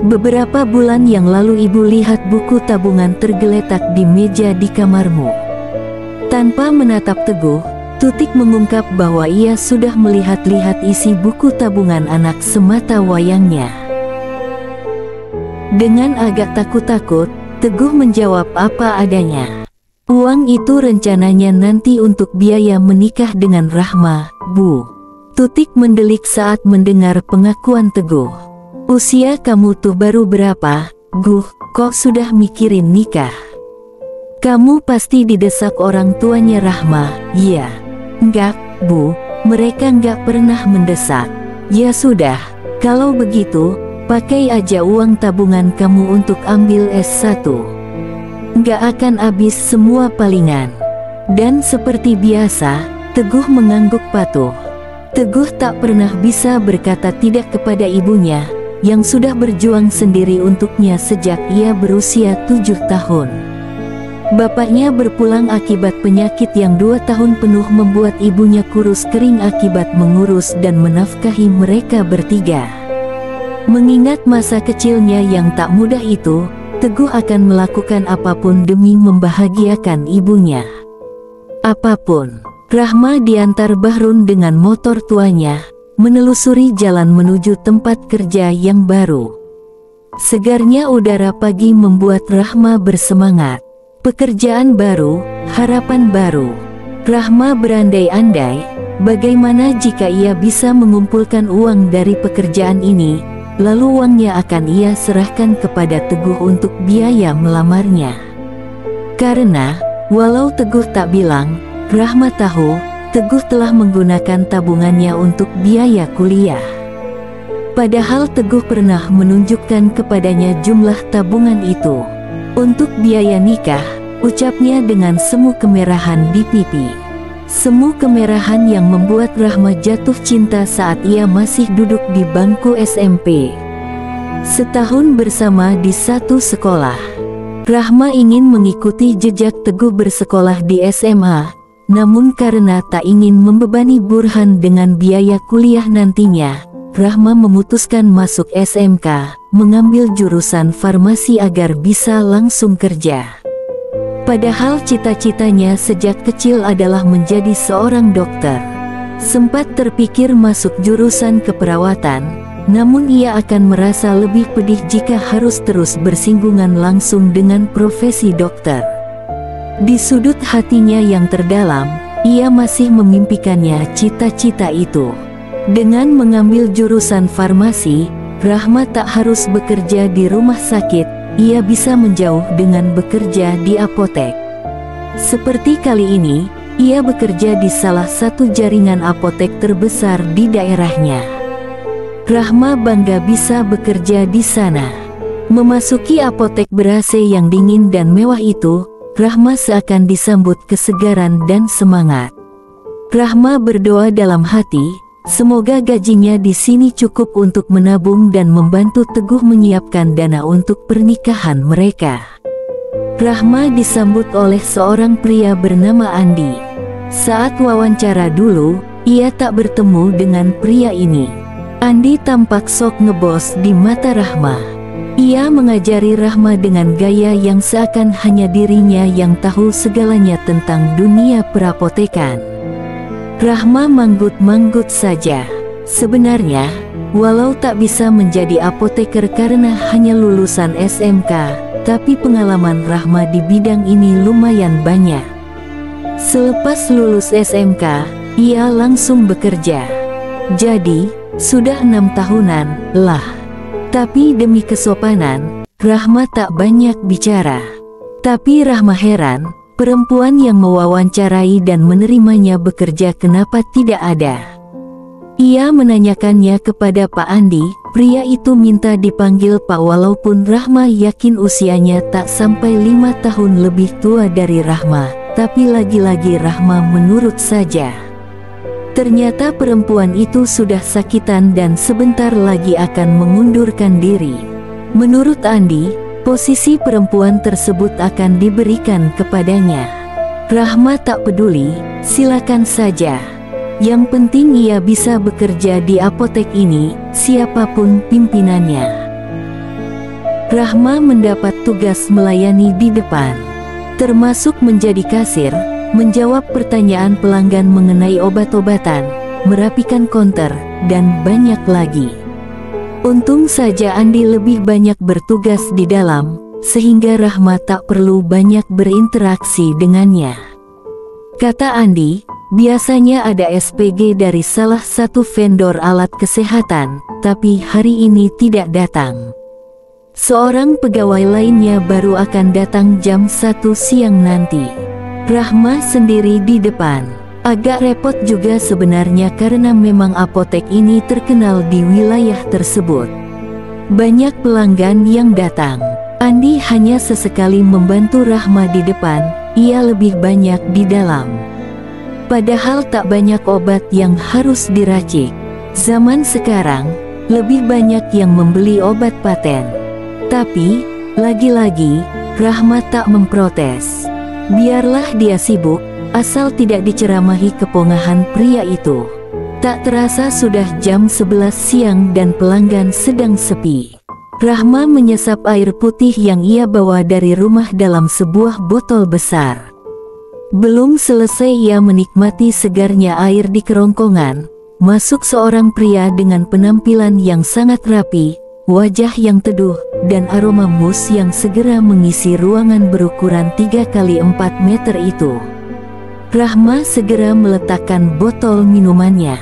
Speaker 1: Beberapa bulan yang lalu ibu lihat buku tabungan tergeletak di meja di kamarmu. Tanpa menatap Teguh, Tutik mengungkap bahwa ia sudah melihat-lihat isi buku tabungan anak semata wayangnya. Dengan agak takut-takut, Teguh menjawab apa adanya. Uang itu rencananya nanti untuk biaya menikah dengan Rahma, Bu. Tutik mendelik saat mendengar pengakuan Teguh. Usia kamu tuh baru berapa, Guh, kok sudah mikirin nikah? Kamu pasti didesak orang tuanya Rahma, ya? Enggak, Bu, mereka enggak pernah mendesak. Ya sudah, kalau begitu, pakai aja uang tabungan kamu untuk ambil S1. Enggak akan habis semua palingan. Dan seperti biasa, Teguh mengangguk patuh. Teguh tak pernah bisa berkata tidak kepada ibunya, yang sudah berjuang sendiri untuknya sejak ia berusia 7 tahun. Bapaknya berpulang akibat penyakit yang 2 tahun penuh membuat ibunya kurus kering akibat mengurus dan menafkahi mereka bertiga. Mengingat masa kecilnya yang tak mudah itu, Teguh akan melakukan apapun demi membahagiakan ibunya. Apapun. Rahma diantar Bahrun dengan motor tuanya, menelusuri jalan menuju tempat kerja yang baru. Segarnya udara pagi membuat Rahma bersemangat. Pekerjaan baru, harapan baru. Rahma berandai-andai, bagaimana jika ia bisa mengumpulkan uang dari pekerjaan ini, lalu uangnya akan ia serahkan kepada Teguh untuk biaya melamarnya. Karena, walau Teguh tak bilang, Rahma tahu, Teguh telah menggunakan tabungannya untuk biaya kuliah. Padahal Teguh pernah menunjukkan kepadanya jumlah tabungan itu. Untuk biaya nikah, ucapnya dengan semu kemerahan di pipi. Semu kemerahan yang membuat Rahma jatuh cinta saat ia masih duduk di bangku SMP. Setahun bersama di satu sekolah, Rahma ingin mengikuti jejak Teguh bersekolah di SMA, namun karena tak ingin membebani Burhan dengan biaya kuliah nantinya, Rahma memutuskan masuk SMK, mengambil jurusan farmasi agar bisa langsung kerja. Padahal cita-citanya sejak kecil adalah menjadi seorang dokter. Sempat terpikir masuk jurusan keperawatan, namun ia akan merasa lebih pedih jika harus terus bersinggungan langsung dengan profesi dokter. Di sudut hatinya yang terdalam, ia masih memimpikannya cita-cita itu. Dengan mengambil jurusan farmasi, Rahma tak harus bekerja di rumah sakit, ia bisa menjauh dengan bekerja di apotek. Seperti kali ini, ia bekerja di salah satu jaringan apotek terbesar di daerahnya. Rahma bangga bisa bekerja di sana. Memasuki apotek ber-AC yang dingin dan mewah itu, Rahma seakan disambut kesegaran dan semangat. Rahma berdoa dalam hati, semoga gajinya di sini cukup untuk menabung dan membantu Teguh menyiapkan dana untuk pernikahan mereka. Rahma disambut oleh seorang pria bernama Andi. Saat wawancara dulu, ia tak bertemu dengan pria ini. Andi tampak sok ngebos di mata Rahma. Ia mengajari Rahma dengan gaya yang seakan hanya dirinya yang tahu segalanya tentang dunia perapotekan. Rahma manggut-manggut saja. Sebenarnya, walau tak bisa menjadi apoteker karena hanya lulusan SMK, tapi pengalaman Rahma di bidang ini lumayan banyak. Selepas lulus SMK, ia langsung bekerja. Jadi, sudah 6 tahunan lah. Tapi demi kesopanan, Rahma tak banyak bicara. Tapi Rahma heran, perempuan yang mewawancarai dan menerimanya bekerja kenapa tidak ada. Ia menanyakannya kepada Pak Andi, pria itu minta dipanggil Pak walaupun Rahma yakin usianya tak sampai 5 tahun lebih tua dari Rahma, tapi lagi-lagi Rahma menurut saja. Ternyata perempuan itu sudah sakitan dan sebentar lagi akan mengundurkan diri. Menurut Andi, posisi perempuan tersebut akan diberikan kepadanya. Rahma tak peduli, silakan saja. Yang penting ia bisa bekerja di apotek ini, siapapun pimpinannya. Rahma mendapat tugas melayani di depan, termasuk menjadi kasir, menjawab pertanyaan pelanggan mengenai obat-obatan, merapikan konter, dan banyak lagi. Untung saja Andi lebih banyak bertugas di dalam, sehingga Rahma tak perlu banyak berinteraksi dengannya. Kata Andi, biasanya ada SPG dari salah satu vendor alat kesehatan, tapi hari ini tidak datang. Seorang pegawai lainnya baru akan datang jam 1 siang nanti. Rahma sendiri di depan. Agak repot juga sebenarnya karena memang apotek ini terkenal di wilayah tersebut. Banyak pelanggan yang datang. Andi hanya sesekali membantu Rahma di depan, ia lebih banyak di dalam. Padahal tak banyak obat yang harus diracik. Zaman sekarang, lebih banyak yang membeli obat paten. Tapi, lagi-lagi, Rahma tak memprotes. Biarlah dia sibuk, asal tidak diceramahi kepongahan pria itu. Tak terasa sudah jam 11 siang dan pelanggan sedang sepi. Rahma menyesap air putih yang ia bawa dari rumah dalam sebuah botol besar. Belum selesai ia menikmati segarnya air di kerongkongan, masuk seorang pria dengan penampilan yang sangat rapi, wajah yang teduh, dan aroma mus yang segera mengisi ruangan berukuran 3x4 meter itu. Rahma segera meletakkan botol minumannya.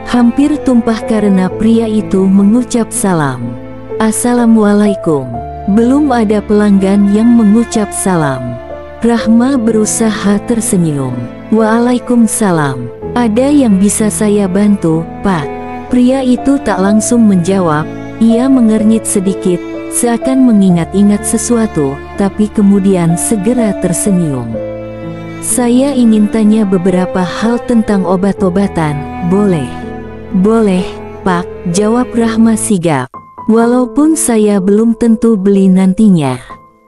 Speaker 1: Hampir tumpah karena pria itu mengucap salam. Assalamualaikum. Belum ada pelanggan yang mengucap salam. Rahma berusaha tersenyum. Waalaikumsalam. Ada yang bisa saya bantu, Pak? Pria itu tak langsung menjawab. Ia mengernyit sedikit, seakan mengingat-ingat sesuatu, tapi kemudian segera tersenyum. Saya ingin tanya beberapa hal tentang obat-obatan, boleh? Boleh, Pak, jawab Rahma sigap. Walaupun saya belum tentu beli nantinya.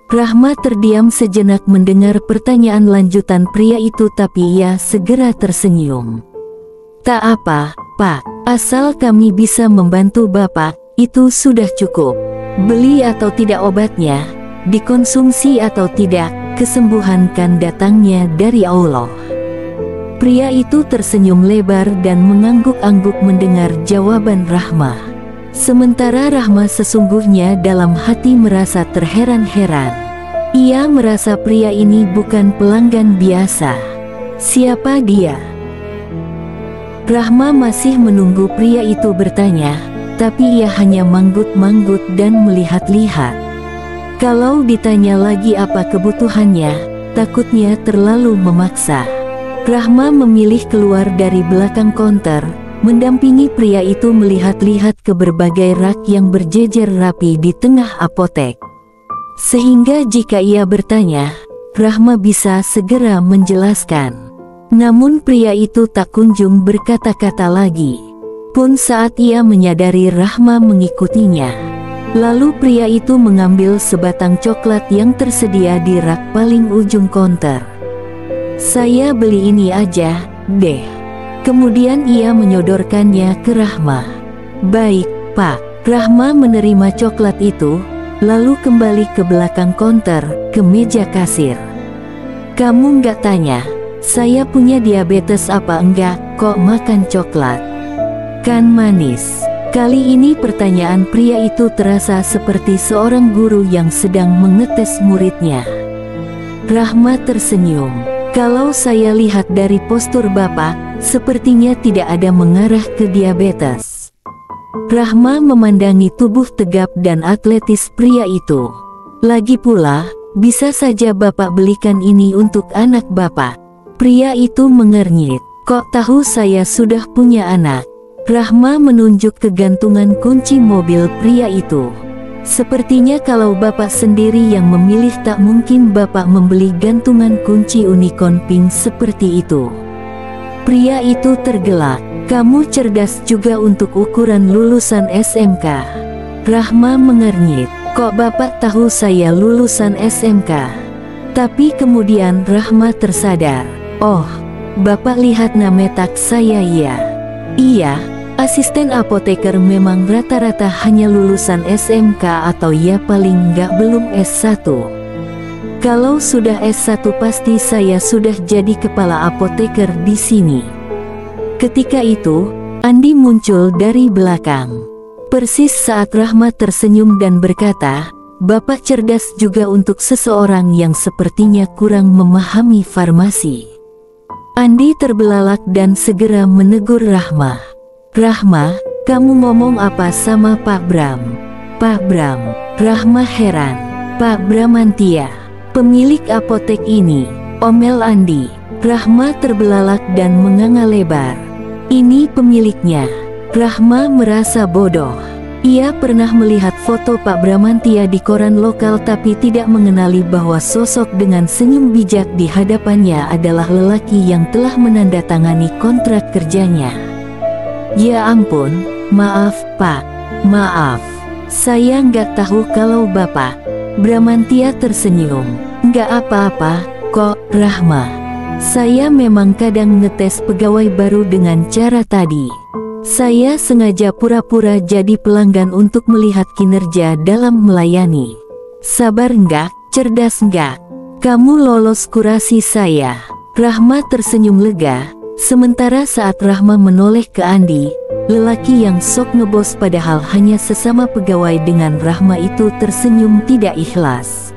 Speaker 1: Rahma terdiam sejenak mendengar pertanyaan lanjutan pria itu tapi ia segera tersenyum. Tak apa, Pak, asal kami bisa membantu Bapak, itu sudah cukup. Beli atau tidak obatnya, dikonsumsi atau tidak, kesembuhan kan datangnya dari Allah. Pria itu tersenyum lebar dan mengangguk-angguk mendengar jawaban Rahma. Sementara Rahma sesungguhnya dalam hati merasa terheran-heran. Ia merasa pria ini bukan pelanggan biasa. Siapa dia? Rahma masih menunggu pria itu bertanya, tapi ia hanya manggut-manggut dan melihat-lihat. Kalau ditanya lagi apa kebutuhannya, takutnya terlalu memaksa. Rahma memilih keluar dari belakang konter, mendampingi pria itu melihat-lihat ke berbagai rak yang berjejer rapi di tengah apotek. Sehingga jika ia bertanya, Rahma bisa segera menjelaskan. Namun pria itu tak kunjung berkata-kata lagi. Pun saat ia menyadari Rahma mengikutinya. Lalu pria itu mengambil sebatang coklat yang tersedia di rak paling ujung konter. Saya beli ini aja, deh. Kemudian ia menyodorkannya ke Rahma. Baik, Pak. Rahma menerima coklat itu, lalu kembali ke belakang konter, ke meja kasir. "Kamu nggak tanya, saya punya diabetes apa enggak, kok makan coklat? Kan manis?" Kali ini pertanyaan pria itu terasa seperti seorang guru yang sedang mengetes muridnya. Rahma tersenyum. "Kalau saya lihat dari postur Bapak, sepertinya tidak ada mengarah ke diabetes." Rahma memandangi tubuh tegap dan atletis pria itu. "Lagi pula, bisa saja Bapak belikan ini untuk anak Bapak." Pria itu mengernyit. "Kok tahu saya sudah punya anak?" Rahma menunjuk ke gantungan kunci mobil pria itu. "Sepertinya kalau Bapak sendiri yang memilih, tak mungkin Bapak membeli gantungan kunci unicorn pink seperti itu." Pria itu tergelak. "Kamu cerdas juga untuk ukuran lulusan SMK." Rahma mengernyit. "Kok Bapak tahu saya lulusan SMK?" Tapi kemudian Rahma tersadar. "Oh, Bapak lihat nama tak saya ya?" "Iya, asisten apoteker memang rata-rata hanya lulusan SMK atau ya paling nggak belum S1. Kalau sudah S1 pasti saya sudah jadi kepala apoteker di sini." Ketika itu, Andi muncul dari belakang. Persis saat Rahma tersenyum dan berkata, "Bapak cerdas juga untuk seseorang yang sepertinya kurang memahami farmasi." Andi terbelalak dan segera menegur Rahma. "Rahma, kamu ngomong apa sama Pak Bram?" "Pak Bram?" Rahma heran. "Pak Bramantia, pemilik apotek ini," omel Andi. Rahma terbelalak dan menganga lebar. "Ini pemiliknya." Rahma merasa bodoh. Ia pernah melihat foto Pak Bramantia di koran lokal tapi tidak mengenali bahwa sosok dengan senyum bijak di hadapannya adalah lelaki yang telah menandatangani kontrak kerjanya. "Ya ampun, maaf Pak, maaf. Saya nggak tahu kalau Bapak." Bramantia tersenyum. "Nggak apa-apa, kok, Rahma. Saya memang kadang ngetes pegawai baru dengan cara tadi. Saya sengaja pura-pura jadi pelanggan untuk melihat kinerja dalam melayani. Sabar nggak, cerdas nggak? Kamu lolos kurasi saya." Rahma tersenyum lega, sementara saat Rahma menoleh ke Andi, lelaki yang sok ngebos padahal hanya sesama pegawai dengan Rahma itu tersenyum tidak ikhlas.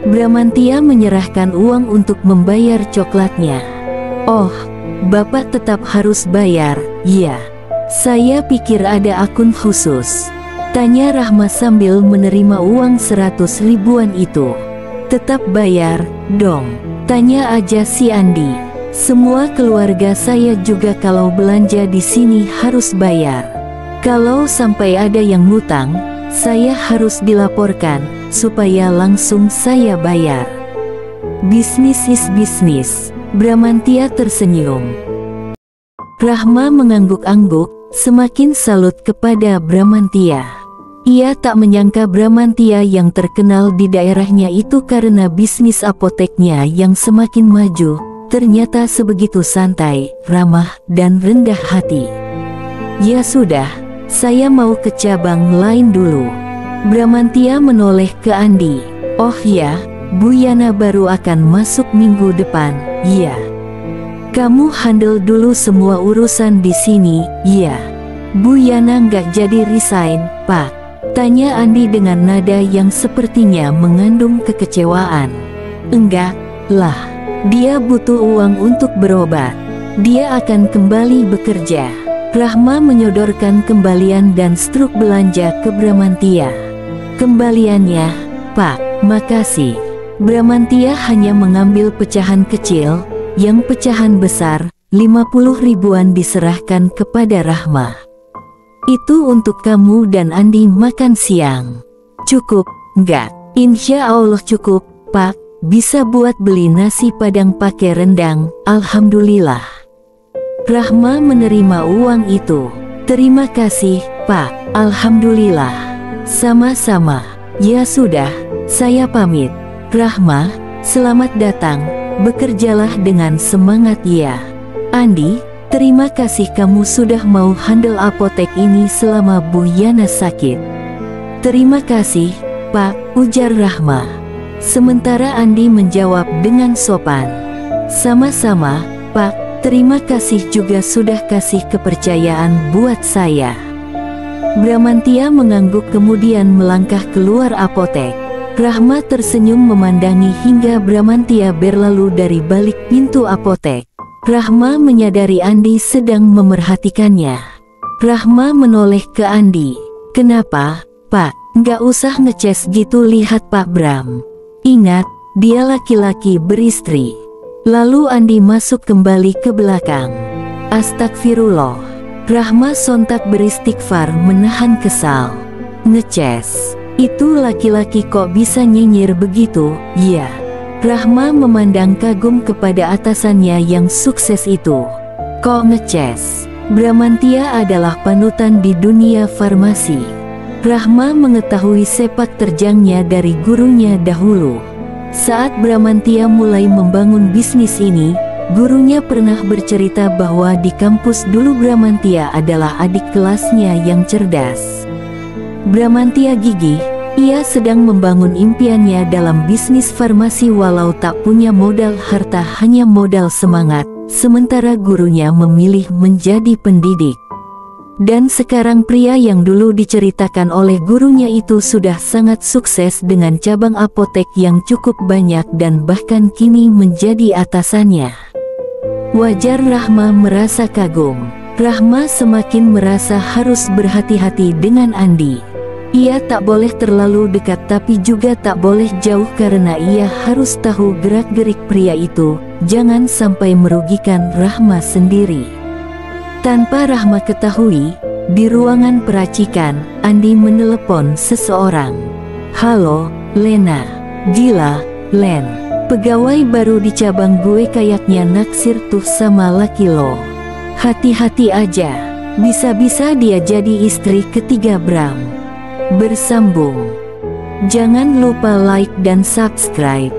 Speaker 1: Bramantia menyerahkan uang untuk membayar coklatnya. "Oh, Bapak tetap harus bayar, ya? Saya pikir ada akun khusus," tanya Rahma sambil menerima uang 100 ribuan itu. "Tetap bayar, dong," tanya aja si Andi. "Semua keluarga saya juga kalau belanja di sini harus bayar. Kalau sampai ada yang ngutang, saya harus dilaporkan, supaya langsung saya bayar. Bisnis is bisnis." Bramantia tersenyum. Rahma mengangguk-angguk, semakin salut kepada Bramantia. Ia tak menyangka Bramantia yang terkenal di daerahnya itu karena bisnis apoteknya yang semakin maju, ternyata sebegitu santai, ramah, dan rendah hati. "Ya sudah, saya mau ke cabang lain dulu." Bramantia menoleh ke Andi. "Oh ya, Bu Yana baru akan masuk minggu depan, ya? Kamu handle dulu semua urusan di sini, ya?" "Bu Yana nggak jadi resign, Pak?" tanya Andi dengan nada yang sepertinya mengandung kekecewaan. "Enggak lah, dia butuh uang untuk berobat. Dia akan kembali bekerja." Rahma menyodorkan kembalian dan struk belanja ke Bramantia. "Kembaliannya, Pak, makasih." Bramantia hanya mengambil pecahan kecil, yang pecahan besar, 50 ribuan diserahkan kepada Rahma. "Itu untuk kamu dan Andi makan siang. Cukup, enggak?" "Insya Allah cukup, Pak. Bisa buat beli nasi padang pakai rendang, alhamdulillah." Rahma menerima uang itu. "Terima kasih, Pak. Alhamdulillah." "Sama-sama. Ya sudah, saya pamit." "Rahma, selamat datang. Bekerjalah dengan semangat ya. Andi, terima kasih kamu sudah mau handle apotek ini selama Bu Yana sakit." "Terima kasih, Pak, ujar Rahma. Sementara Andi menjawab dengan sopan. Sama-sama, Pak, terima kasih juga sudah kasih kepercayaan buat saya. Bramantia mengangguk kemudian melangkah keluar apotek. Rahma tersenyum memandangi hingga Bramantia berlalu dari balik pintu apotek. Rahma menyadari Andi sedang memerhatikannya. Rahma menoleh ke Andi. Kenapa, Pak? Nggak usah ngeces gitu, lihat Pak Bram. Ingat, dia laki-laki beristri. Lalu Andi masuk kembali ke belakang. Astagfirullah. Rahma sontak beristighfar menahan kesal. Ngeces? Itu laki-laki kok bisa nyinyir begitu, ya? Rahma memandang kagum kepada atasannya yang sukses itu. Kok ngeces? Bramantia adalah panutan di dunia farmasi. Rahma mengetahui sepak terjangnya dari gurunya dahulu. Saat Bramantia mulai membangun bisnis ini, gurunya pernah bercerita bahwa di kampus dulu Bramantia adalah adik kelasnya yang cerdas. Bramantia gigih, ia sedang membangun impiannya dalam bisnis farmasi walau tak punya modal harta, hanya modal semangat, sementara gurunya memilih menjadi pendidik. Dan sekarang pria yang dulu diceritakan oleh gurunya itu sudah sangat sukses dengan cabang apotek yang cukup banyak dan bahkan kini menjadi atasannya. Wajar Rahma merasa kagum. Rahma semakin merasa harus berhati-hati dengan Andi. Ia tak boleh terlalu dekat tapi juga tak boleh jauh karena ia harus tahu gerak-gerik pria itu, jangan sampai merugikan Rahma sendiri. Tanpa Rahma ketahui, di ruangan peracikan, Andi menelepon seseorang. Halo, Lena. Gila, Len. Pegawai baru di cabang gue kayaknya naksir tuh sama laki lo. Hati-hati aja, bisa-bisa dia jadi istri ketiga Bram. Bersambung. Jangan lupa like dan subscribe.